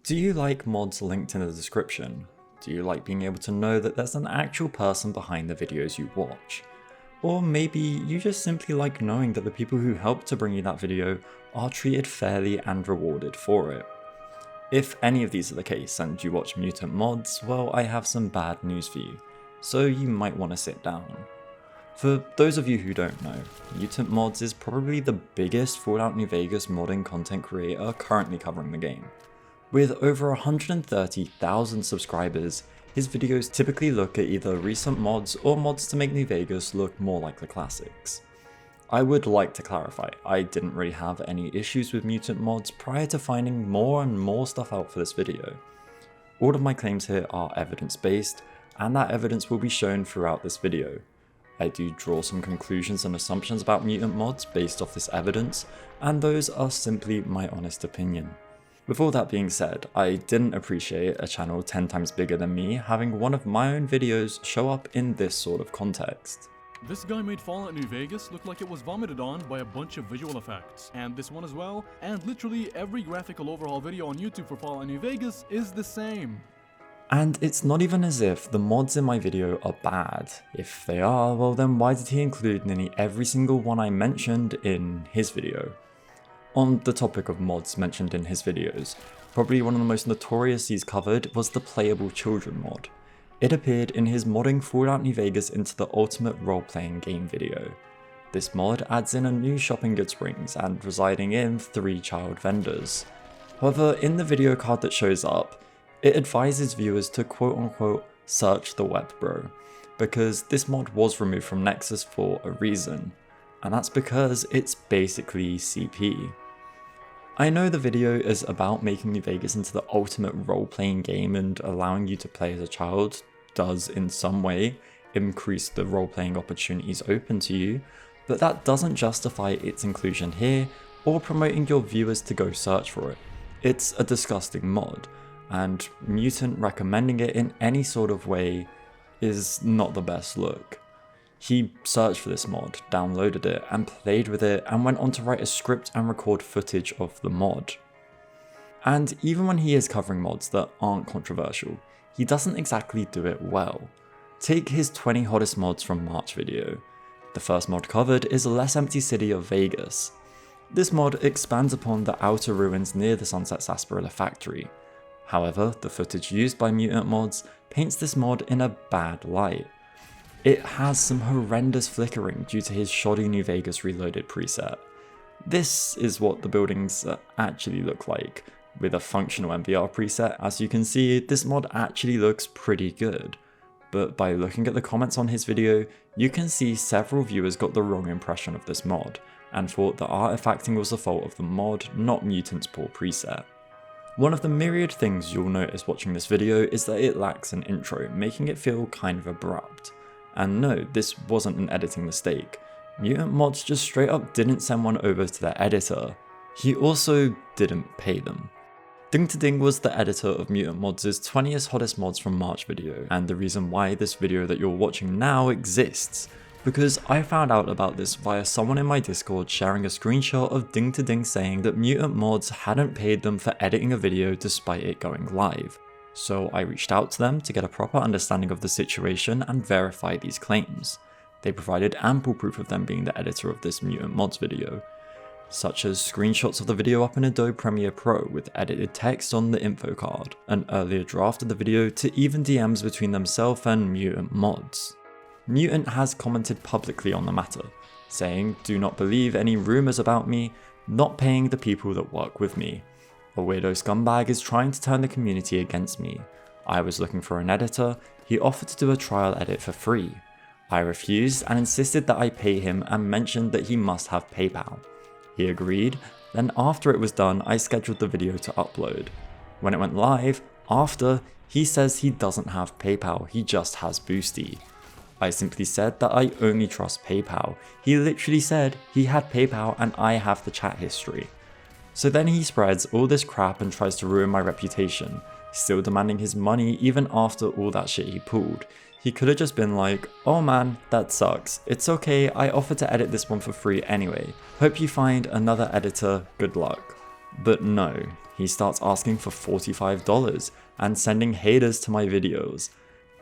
Do you like mods linked in the description? Do you like being able to know that there's an actual person behind the videos you watch? Or maybe you just simply like knowing that the people who helped to bring you that video are treated fairly and rewarded for it. If any of these are the case and you watch Mutant mods, well, I have some bad news for you, so you might want to sit down. For those of you who don't know, Mutant Mods is probably the biggest Fallout New Vegas modding content creator currently covering the game. With over 130,000 subscribers, his videos typically look at either recent mods or mods to make New Vegas look more like the classics. I would like to clarify, I didn't really have any issues with Mutant mods prior to finding more and more stuff out for this video. All of my claims here are evidence-based, and that evidence will be shown throughout this video. I do draw some conclusions and assumptions about Mutant mods based off this evidence, and those are simply my honest opinion. With all that being said, I didn't appreciate a channel 10 times bigger than me having one of my own videos show up in this sort of context. This guy made Fallout New Vegas look like it was vomited on by a bunch of visual effects, and this one as well, and literally every graphical overhaul video on YouTube for Fallout New Vegas is the same. And it's not even as if the mods in my video are bad. If they are, well then why did he include nearly every single one I mentioned in his video? On the topic of mods mentioned in his videos, probably one of the most notorious he's covered was the Playable Children mod. It appeared in his modding Fallout New Vegas into the ultimate role-playing game video. This mod adds in a new shopping goods rings and residing in 3 child vendors. However, in the video card that shows up, it advises viewers to quote-unquote search the web bro, because this mod was removed from Nexus for a reason, and that's because it's basically CP. I know the video is about making New Vegas into the ultimate role-playing game, and allowing you to play as a child does in some way increase the role-playing opportunities open to you, but that doesn't justify its inclusion here or promoting your viewers to go search for it. It's a disgusting mod, and Mutant recommending it in any sort of way is not the best look. He searched for this mod, downloaded it, and played with it, and went on to write a script and record footage of the mod. And even when he is covering mods that aren't controversial, he doesn't exactly do it well. Take his 20 hottest mods from March video. The first mod covered is Less Empty City of Vegas. This mod expands upon the outer ruins near the Sunset Sarsaparilla factory. However, the footage used by Mutant mods paints this mod in a bad light. It has some horrendous flickering due to his shoddy New Vegas Reloaded preset. This is what the buildings actually look like. With a functional NVR preset, as you can see, this mod actually looks pretty good. But by looking at the comments on his video, you can see several viewers got the wrong impression of this mod, and thought that artifacting was the fault of the mod, not Mutant's poor preset. One of the myriad things you'll notice watching this video is that it lacks an intro, making it feel kind of abrupt. And no, this wasn't an editing mistake. Mutant mods just straight up didn't send one over to their editor. He also didn't pay them. Ding was the editor of Mutant Mods' 20th hottest mods from March video, and the reason why this video that you're watching now exists, because I found out about this via someone in my Discord sharing a screenshot of Ding saying that Mutant Mods hadn't paid them for editing a video despite it going live. So I reached out to them to get a proper understanding of the situation and verify these claims. They provided ample proof of them being the editor of this Mutant Mods video, such as screenshots of the video up in Adobe Premiere Pro with edited text on the info card, an earlier draft of the video, to even DMs between themselves and Mutant Mods. Mutant has commented publicly on the matter, saying, "Do not believe any rumours about me, not paying the people that work with me. A weirdo scumbag is trying to turn the community against me. I was looking for an editor, he offered to do a trial edit for free. I refused and insisted that I pay him and mentioned that he must have PayPal. He agreed, then after it was done I scheduled the video to upload. When it went live, after, he says he doesn't have PayPal, he just has Boosty. I simply said that I only trust PayPal. He literally said he had PayPal and I have the chat history. So then he spreads all this crap and tries to ruin my reputation, still demanding his money even after all that shit he pulled. He could have just been like, oh man, that sucks. It's okay, I offered to edit this one for free anyway. Hope you find another editor, good luck. But no, he starts asking for $45 and sending haters to my videos.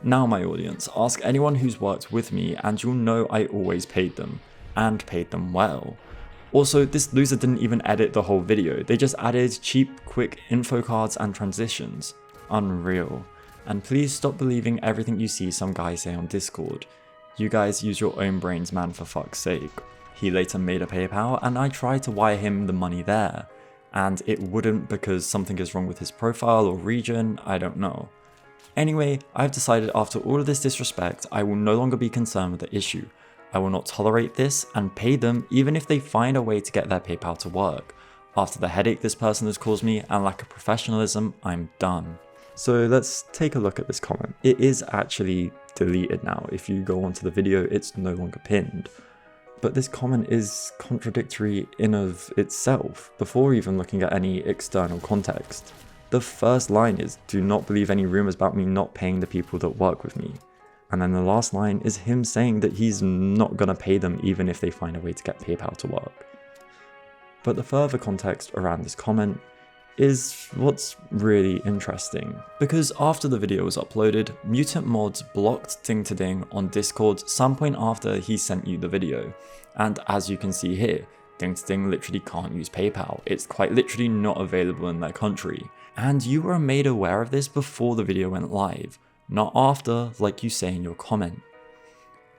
Now my audience, ask anyone who's worked with me and you'll know I always paid them, and paid them well. Also, this loser didn't even edit the whole video, they just added cheap, quick info cards and transitions. Unreal. And please stop believing everything you see some guy say on Discord. You guys use your own brains, man, for fuck's sake. He later made a PayPal and I tried to wire him the money there, and it wouldn't because something is wrong with his profile or region, I don't know. Anyway, I've decided after all of this disrespect, I will no longer be concerned with the issue. I will not tolerate this and pay them even if they find a way to get their PayPal to work. After the headache this person has caused me and lack of professionalism, I'm done. So let's take a look at this comment. It is actually deleted now. If you go onto the video, it's no longer pinned. But this comment is contradictory in of itself, before even looking at any external context. The first line is, do not believe any rumors about me not paying the people that work with me. And then the last line is him saying that he's not gonna pay them even if they find a way to get PayPal to work. But the further context around this comment is what's really interesting. Because after the video was uploaded, Mutant Mods blocked Ding2Ding on Discord some point after he sent you the video. And as you can see here, Ding2Ding literally can't use PayPal. It's quite literally not available in their country. And you were made aware of this before the video went live, not after, like you say in your comment.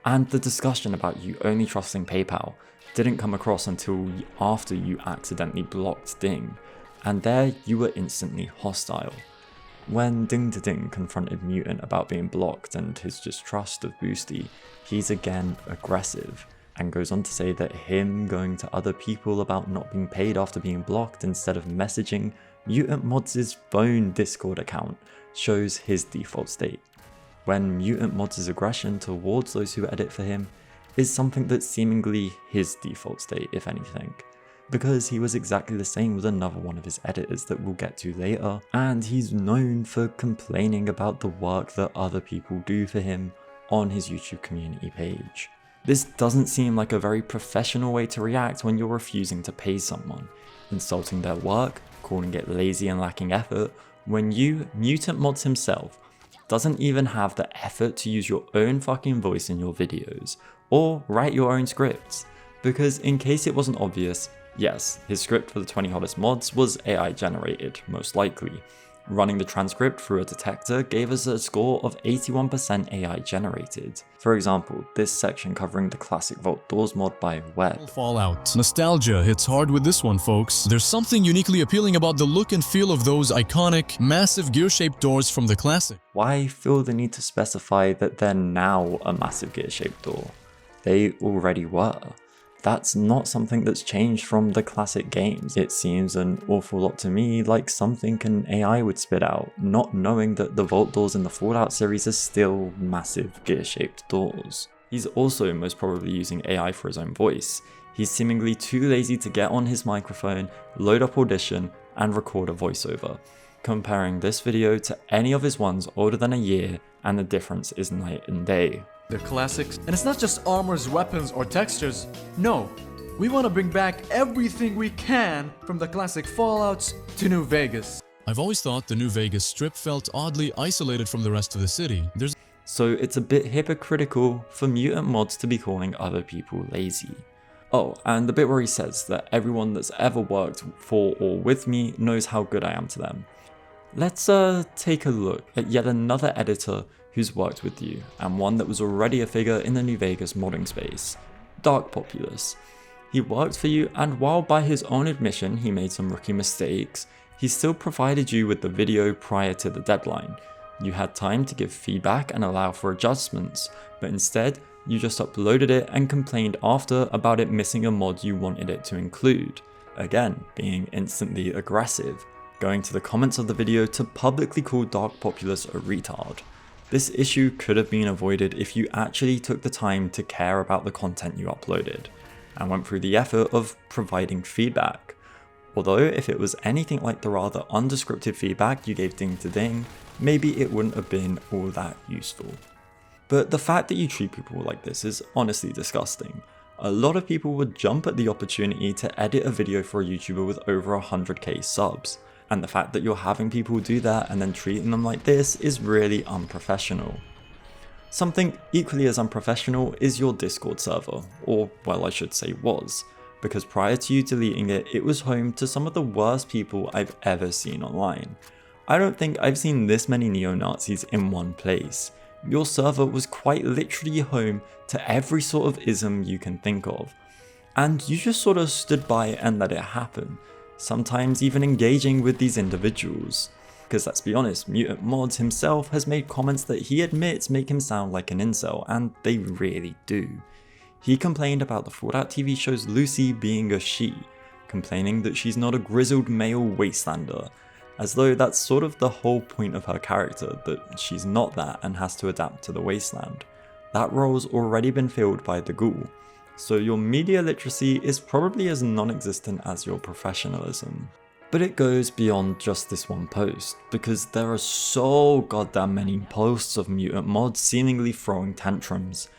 And the discussion about you only trusting PayPal didn't come across until after you accidentally blocked Ding, and there you were instantly hostile. When Ding2Ding confronted Mutant about being blocked and his distrust of Boosty, he's again aggressive, and goes on to say that him going to other people about not being paid after being blocked instead of messaging Mutant Mods' phone Discord account shows his default state, when Mutant Mods' aggression towards those who edit for him is something that's seemingly his default state, if anything, because he was exactly the same with another one of his editors that we'll get to later, and he's known for complaining about the work that other people do for him on his YouTube community page. This doesn't seem like a very professional way to react when you're refusing to pay someone, insulting their work, calling it lazy and lacking effort, when you, Mutant Mods himself, doesn't even have the effort to use your own fucking voice in your videos, or write your own scripts. Because in case it wasn't obvious, yes, his script for the 20 hottest mods was AI generated, most likely. Running the transcript through a detector gave us a score of 81% AI generated. For example, this section covering the classic Vault Doors mod by Webb. Fallout. Nostalgia hits hard with this one, folks. There's something uniquely appealing about the look and feel of those iconic, massive gear-shaped doors from the classic. Why feel the need to specify that they're now a massive gear-shaped door? They already were. That's not something that's changed from the classic games. It seems an awful lot to me like something an AI would spit out, not knowing that the vault doors in the Fallout series are still massive gear-shaped doors. He's also most probably using AI for his own voice. He's seemingly too lazy to get on his microphone, load up Audition, and record a voiceover. Comparing this video to any of his ones older than a year, and the difference is night and day. The classics. And it's not just armors, weapons, or textures. No, we want to bring back everything we can from the classic Fallouts to New Vegas. I've always thought the New Vegas strip felt oddly isolated from the rest of the city. So it's a bit hypocritical for Mutant Mods to be calling other people lazy. Oh, and the bit where he says that everyone that's ever worked for or with me knows how good I am to them. Let's take a look at yet another editor who's worked with you, and one that was already a figure in the New Vegas modding space, DarkPopulous. He worked for you, and while by his own admission he made some rookie mistakes, he still provided you with the video prior to the deadline. You had time to give feedback and allow for adjustments, but instead you just uploaded it and complained after about it missing a mod you wanted it to include. Again, being instantly aggressive, going to the comments of the video to publicly call DarkPopulous a retard. This issue could have been avoided if you actually took the time to care about the content you uploaded, and went through the effort of providing feedback. Although if it was anything like the rather undescriptive feedback you gave Ding2Ding, maybe it wouldn't have been all that useful. But the fact that you treat people like this is honestly disgusting. A lot of people would jump at the opportunity to edit a video for a YouTuber with over 100k subs, and the fact that you're having people do that and then treating them like this is really unprofessional. Something equally as unprofessional is your Discord server, or well, I should say was, because prior to you deleting it, it was home to some of the worst people I've ever seen online. I don't think I've seen this many neo-Nazis in one place. Your server was quite literally home to every sort of ism you can think of. And you just sort of stood by and let it happen, sometimes even engaging with these individuals. Because let's be honest, Mutant Mods himself has made comments that he admits make him sound like an incel, and they really do. He complained about the Fallout TV show's Lucy being a she, complaining that she's not a grizzled male wastelander, as though that's sort of the whole point of her character, that she's not that and has to adapt to the wasteland. That role's already been filled by the ghoul, so your media literacy is probably as non-existent as your professionalism. But it goes beyond just this one post, because there are so goddamn many posts of Mutant Mods seemingly throwing tantrums.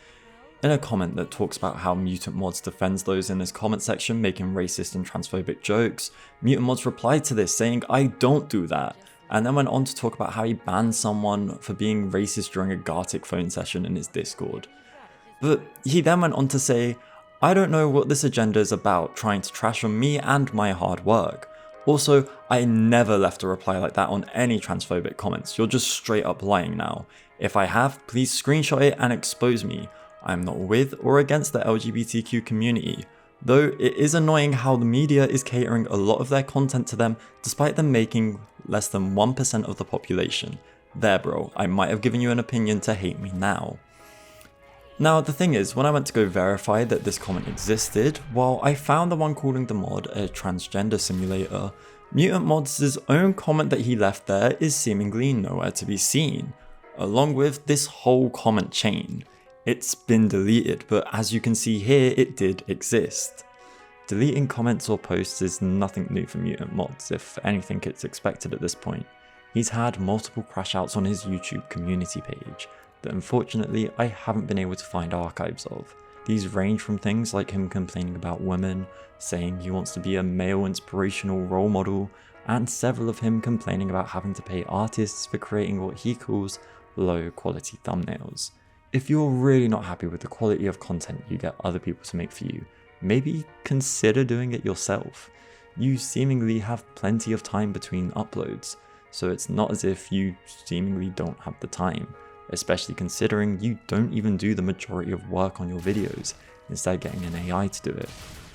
In a comment that talks about how Mutant Mods defends those in his comment section making racist and transphobic jokes, Mutant Mods replied to this saying, "I don't do that," and then went on to talk about how he banned someone for being racist during a Gartic phone session in his Discord. But he then went on to say, "I don't know what this agenda is about, trying to trash on me and my hard work. Also, I never left a reply like that on any transphobic comments, you're just straight up lying now. If I have, please screenshot it and expose me. I'm not with or against the LGBTQ community, though it is annoying how the media is catering a lot of their content to them despite them making less than 1% of the population. There bro, I might have given you an opinion to hate me now." Now the thing is, when I went to go verify that this comment existed, while I found the one calling the mod a transgender simulator, Mutant Mods' own comment that he left there is seemingly nowhere to be seen, along with this whole comment chain. It's been deleted, but as you can see here, it did exist. Deleting comments or posts is nothing new for Mutant Mods, if anything it's expected at this point. He's had multiple crash outs on his YouTube community page that unfortunately I haven't been able to find archives of. These range from things like him complaining about women, saying he wants to be a male inspirational role model, and several of him complaining about having to pay artists for creating what he calls low quality thumbnails. If you're really not happy with the quality of content you get other people to make for you, maybe consider doing it yourself. You seemingly have plenty of time between uploads, so it's not as if you seemingly don't have the time, especially considering you don't even do the majority of work on your videos, instead getting an AI to do it.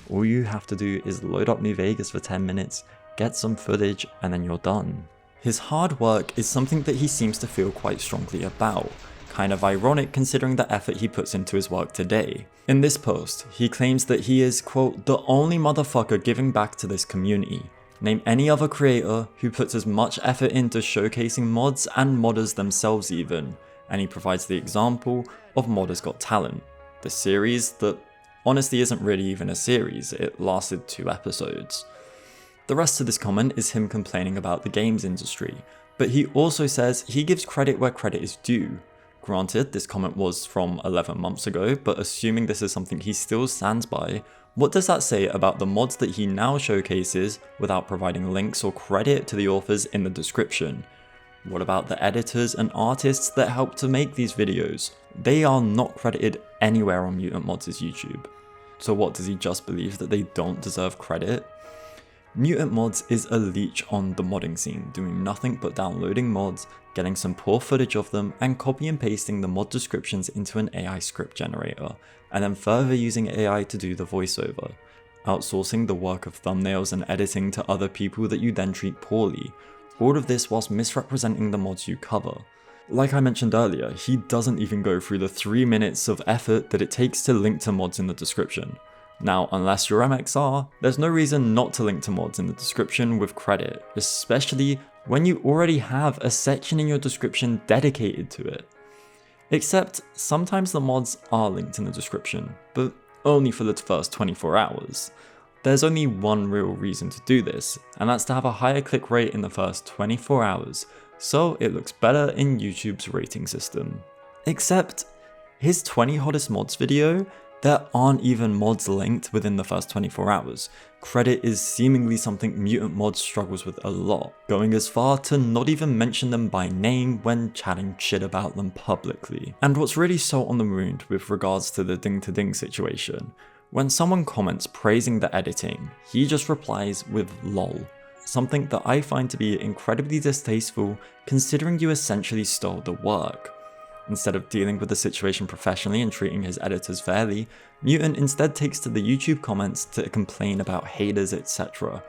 All you have to do is load up New Vegas for 10 minutes, get some footage, and then you're done. His hard work is something that he seems to feel quite strongly about, kind of ironic considering the effort he puts into his work today. In this post, he claims that he is, quote, "the only motherfucker giving back to this community. Name any other creator who puts as much effort into showcasing mods and modders themselves even," and he provides the example of Modders Got Talent, the series that honestly isn't really even a series, it lasted 2 episodes. The rest of this comment is him complaining about the games industry, but he also says he gives credit where credit is due. Granted, this comment was from 11 months ago, but assuming this is something he still stands by, what does that say about the mods that he now showcases without providing links or credit to the authors in the description? What about the editors and artists that helped to make these videos? They are not credited anywhere on Mutant Mods' YouTube. So what, does he just believe that they don't deserve credit? Mutant Mods is a leech on the modding scene, doing nothing but downloading mods, getting some poor footage of them, and copy and pasting the mod descriptions into an AI script generator, and then further using AI to do the voiceover, outsourcing the work of thumbnails and editing to other people that you then treat poorly. All of this whilst misrepresenting the mods you cover. Like I mentioned earlier, he doesn't even go through the 3 minutes of effort that it takes to link to mods in the description. Now, unless you're MXR, there's no reason not to link to mods in the description with credit, especially when you already have a section in your description dedicated to it. Except, sometimes the mods are linked in the description, but only for the first 24 hours. There's only one real reason to do this, and that's to have a higher click rate in the first 24 hours, so it looks better in YouTube's rating system. Except, his 20 hottest mods video, There aren't even mods linked within the first 24 hours. Credit is seemingly something Mutant mods struggles with a lot, going as far to not even mention them by name when chatting shit about them publicly. And what's really salt on the wound with regards to the ding to ding situation, when someone comments praising the editing, he just replies with lol. Something that I find to be incredibly distasteful considering you essentially stole the work. Instead of dealing with the situation professionally and treating his editors fairly, Mutant instead takes to the YouTube comments to complain about haters, etc.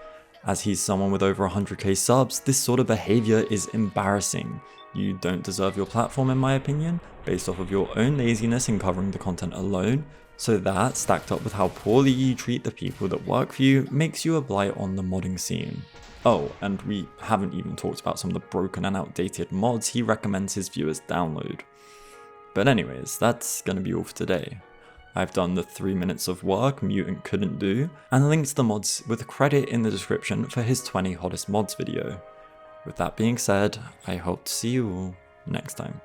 As he's someone with over 100k subs, this sort of behaviour is embarrassing. You don't deserve your platform in my opinion, based off of your own laziness in covering the content alone, so that, stacked up with how poorly you treat the people that work for you, makes you a blight on the modding scene. Oh, and we haven't even talked about some of the broken and outdated mods he recommends his viewers download. But anyways, that's gonna be all for today. I've done the 3 minutes of work Mutant couldn't do, and linked the mods with credit in the description for his 20 hottest mods video. With that being said, I hope to see you all next time.